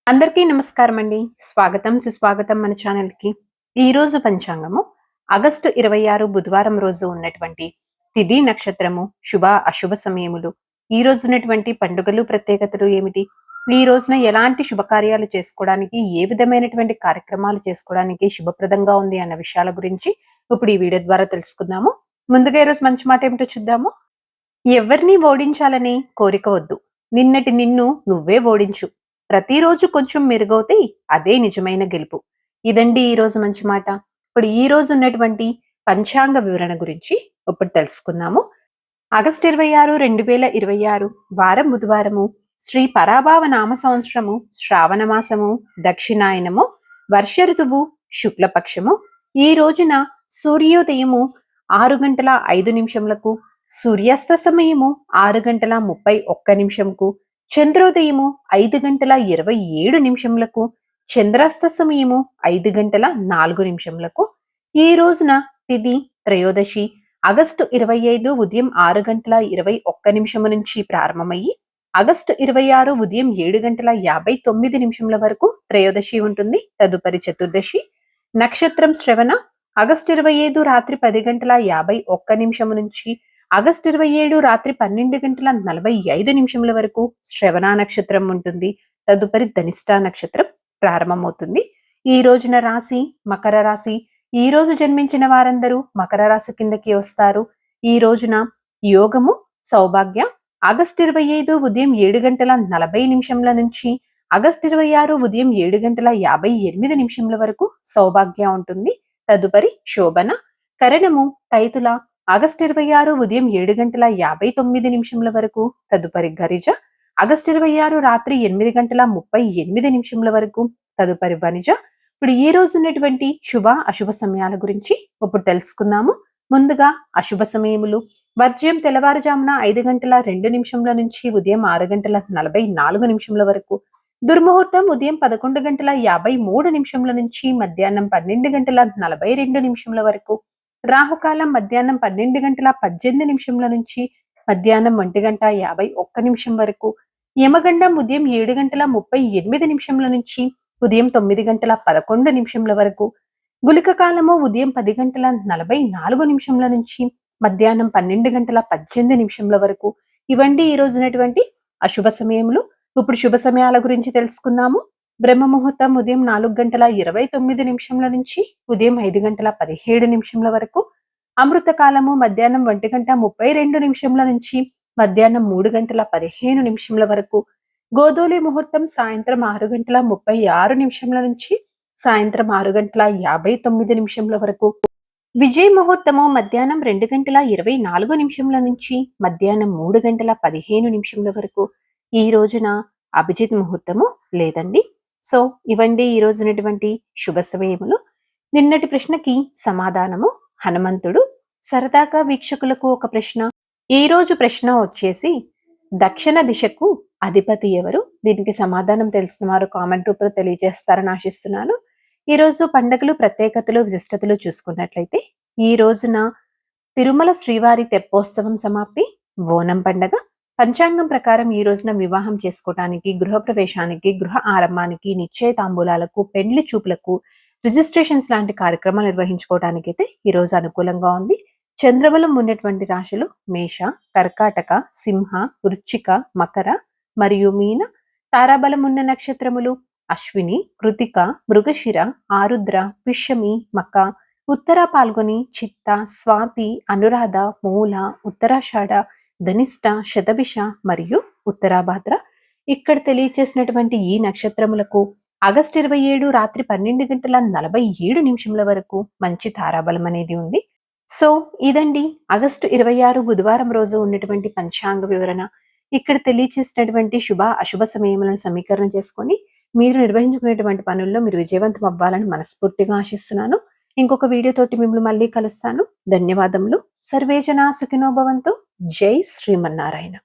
అందరికీ నమస్కారం అండి. స్వాగతం సుస్వాగతం మన ఛానల్ కి. ఈ రోజు పంచాంగము ఆగస్టు 26 బుధవారం రోజు ఉన్నటువంటి తిథి నక్షత్రము శుభ అశుభ సమయములు, ఈ రోజు ఉన్నటువంటి పండుగలు ప్రత్యేకతలు ఏమిటి, ఈ రోజున ఎలాంటి శుభకార్యాలు చేసుకోవడానికి, ఏ విధమైనటువంటి కార్యక్రమాలు చేసుకోవడానికి శుభప్రదంగా ఉంది అన్న విషయాల గురించి ఇప్పుడు ఈ వీడియో ద్వారా తెలుసుకుందాము. ముందుగా ఈ రోజు మంచి మాట ఏమిటో చూద్దాము. ఎవరిని ఓడించాలనే కోరిక వద్దు, నిన్నటి నిన్ను నువ్వే ఓడించు, ప్రతిరోజు కొంచెం మెరుగవుతే అదే నిజమైన గెలుపు. ఇదండి ఈ రోజు మంచి మాట. ఇప్పుడు ఈ రోజు ఉన్నటువంటి పంచాంగ వివరణ గురించి ఇప్పుడు తెలుసుకుందాము. ఆగస్టు 26, 2026 వారం బుధవారము, శ్రీ పరాభావ నామ సంవత్సరము, శ్రావణ మాసము, దక్షిణాయనము, వర్ష ఋతువు, శుక్లపక్షము. ఈ రోజున సూర్యోదయము 6 గంటల 5 నిమిషములకు, సూర్యాస్త సమయము 6 గంటల 31 నిమిషంకు, చంద్రోదయము 5 గంటల 27 నిమిషములకు, చంద్రాస్త సమయము 5 గంటల 4 నిమిషములకు. ఈ రోజున తిథి త్రయోదశి ఆగస్టు 25 ఉదయం 6 గంటల 21 నుంచి ప్రారంభమయ్యి ఆగస్టు 26 ఉదయం 7 గంటల 59 నిమిషముల వరకు త్రయోదశి ఉంటుంది. తదుపరి చతుర్దశి. నక్షత్రం శ్రవణ. ఆగస్టు 25 రాత్రి 10 గంటల 51 నిమిషం నుంచి ఆగస్టు 27 రాత్రి 12 గంటల 45 నిమిషముల వరకు శ్రవణ నక్షత్రం ఉంటుంది. తదుపరి ధనిష్ట నక్షత్రం ప్రారంభమవుతుంది. ఈ రోజున రాశి మకర రాశి. ఈ రోజు జన్మించిన వారందరూ మకర రాశి కిందకి వస్తారు. ఈ రోజున యోగము సౌభాగ్య. ఆగస్టు 25 ఉదయం 7 గంటల 40 నిమిషంల నుంచి ఆగస్టు 26 ఉదయం 7 గంటల 58 నిమిషంల వరకు సౌభాగ్య ఉంటుంది. తదుపరి శోభన. కరణము తైతుల. ఆగస్టు 26 ఉదయం 7 గంటల 59 నిమిషంల వరకు. తదుపరి గరిజ. ఆగస్టు 26 రాత్రి 8 గంటల 38 నిమిషంల వరకు. తదుపరి వనిజ. ఇప్పుడు ఈ రోజు ఉన్నటువంటి శుభ అశుభ సమయాల గురించి ఇప్పుడు తెలుసుకుందాము. ముందుగా అశుభ సమయములు. వర్జ్యం తెల్లవారుజామున 5 గంటల 2 నిమిషంల నుంచి ఉదయం 6 గంటల 44 నిమిషంల వరకు. దుర్ముహూర్తం ఉదయం 11 గంటల 53 నిమిషంల నుంచి మధ్యాహ్నం 12 గంటల 42 నిమిషంల వరకు. రాహుకాలం మధ్యాహ్నం 12 గంటల 18 నిమిషంల నుంచి మధ్యాహ్నం 1 గంట 51 నిమిషం వరకు. యమగండం ఉదయం 7 గంటల 38 నిమిషంల నుంచి ఉదయం 9 గంటల 11 నిమిషంల వరకు. గుళిక కాలము ఉదయం 10 గంటల 44 నిమిషంల నుంచి మధ్యాహ్నం 12 గంటల 18 నిమిషంల వరకు. ఇవండి ఈ రోజు ఉన్నటువంటి అశుభ సమయములు. ఇప్పుడు శుభ సమయాల గురించి తెలుసుకుందాము. బ్రహ్మ ముహూర్తం ఉదయం 4 గంటల 29 నిమిషంల నుంచి ఉదయం 5 గంటల 17 నిమిషంల వరకు. అమృత కాలము మధ్యాహ్నం 1 గంట 32 నిమిషంల నుంచి మధ్యాహ్నం 3 గంటల 15 నిమిషంల వరకు. గోధూలి ముహూర్తం సాయంత్రం 6 గంటల 36 నిమిషంల నుంచి సాయంత్రం 6 గంటల 59 నిమిషంల వరకు. విజయ ముహూర్తము మధ్యాహ్నం 2 గంటల 24 నిమిషంల నుంచి మధ్యాహ్నం 3 గంటల 15 నిమిషంల వరకు. ఈ రోజున అభిజిత్ ముహూర్తము లేదండి. సో ఇవండి ఈ రోజు ఉన్నటువంటి శుభ సమయములు. నిన్నటి ప్రశ్నకి సమాధానము హనుమంతుడు. సరదాగా వీక్షకులకు ఒక ప్రశ్న. ఈ రోజు ప్రశ్న వచ్చేసి దక్షిణ దిశకు అధిపతి ఎవరు? దీనికి సమాధానం తెలిసిన వారు కామెంట్ రూపంలో తెలియజేస్తారని ఆశిస్తున్నాను. ఈ రోజు పండుగలు ప్రత్యేకతలు విశిష్టతలు చూసుకున్నట్లయితే ఈ రోజున తిరుమల శ్రీవారి తెప్పోత్సవం సమాప్తి, ఓనం పండగ. పంచాంగం ప్రకారం ఈ రోజున వివాహం చేసుకోవటానికి, గృహప్రవేశానికి, గృహ ఆరంభానికి, నిశ్చయ తాంబూలాలకు, పెండ్లి చూపులకు, రిజిస్ట్రేషన్స్ లాంటి కార్యక్రమాలు నిర్వహించుకోవడానికి అయితే ఈ రోజు అనుకూలంగా ఉంది. చంద్రబలం ఉన్నటువంటి రాశులు మేష, కర్కాటక, సింహ, వృశ్చిక, మకర మరియు మీన. తారాబలం ఉన్న నక్షత్రములు అశ్విని, కృతిక, మృగశిర, ఆరుద్ర, పుష్యమి, మక, ఉత్తర పాల్గొని, చిత్త, స్వాతి, అనురాధ, మూల, ఉత్తరాషాఢ, ధనిష్ట, శతభిష మరియు ఉత్తరాభాద్ర. ఇక్కడ తెలియచేసినటువంటి ఈ నక్షత్రములకు ఆగస్టు 27 రాత్రి 12 గంటల 47 నిమిషంల వరకు మంచి తారాబలం అనేది ఉంది. సో ఇదండి ఆగస్టు 26 బుధవారం రోజు ఉన్నటువంటి పంచాంగ వివరణ. ఇక్కడ తెలియచేసినటువంటి శుభ అశుభ సమయములను సమీకరణ చేసుకొని మీరు నిర్వహించుకునేటువంటి పనుల్లో మీరు విజయవంతం అవ్వాలని మనస్ఫూర్తిగా ఆశిస్తున్నాను. ఇంకొక వీడియోతోటి మిమ్మల్ని మళ్ళీ కలుస్తాను. ధన్యవాదములు. సర్వేజన సుఖినో భవంతు. జై శ్రీమన్నారాయణ.